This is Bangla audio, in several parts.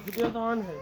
वीडियो तो ऑन है।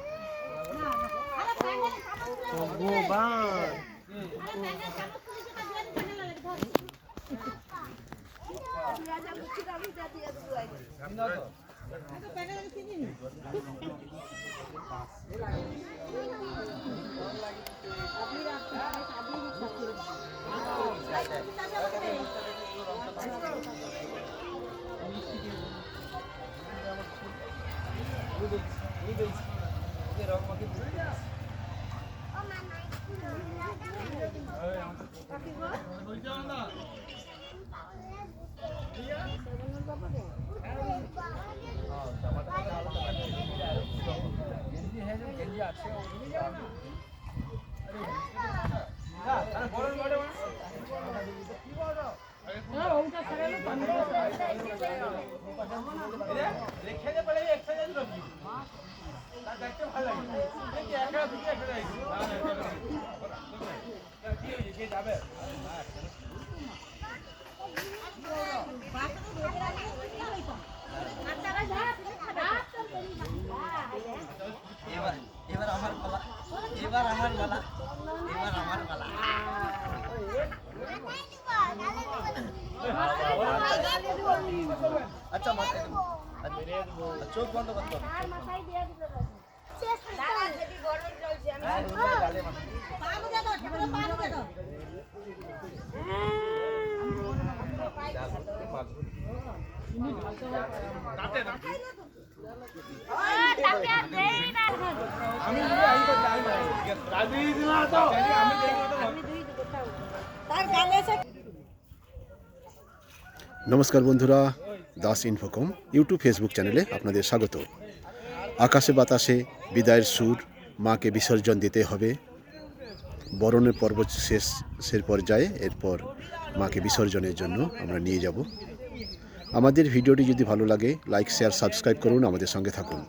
আচ্ছা মাথায় চোখ বন্ধ করতে হবে। নমস্কার বন্ধুরা, দাস ইনফোকম ইউটিউব ফেসবুক চ্যানেলে আপনাদের স্বাগত। আকাশে বাতাসে বিদায়ের সুর, মাকে বিসর্জন দিতে হবে। বরণের পর্ব শেষের পর্যায়ে এরপর মাকে বিসর্জনের জন্য আমরা নিয়ে যাব। আমাদের ভিডিওটি যদি ভালো লাগে লাইক, শেয়ার, সাবস্ক্রাইব করুন, আমাদের সঙ্গে থাকুন।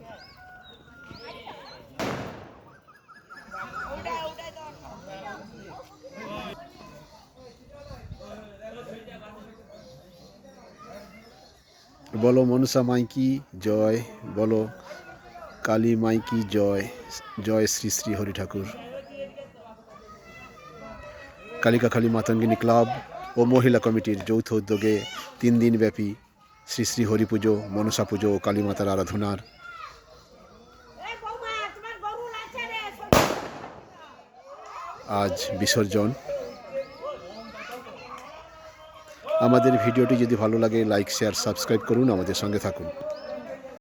বলো মনসা মাই কি জয়, বলো কালী মাই কি জয়, জয় শ্রী শ্রী হরি ঠাকুর। কালিকাখালী মাতঙ্গিনী ক্লাব ও মহিলা কমিটির যৌথ উদ্যোগে 3 দিনব্যাপী শ্রী শ্রী হরি পুজো, মনসা পুজো ও কালীমাতার আরাধনার আজ বিসর্জন। আমাদের ভিডিওটি যদি ভালো লাগে লাইক, শেয়ার, সাবস্ক্রাইব করুন, আমাদের সঙ্গে থাকুন।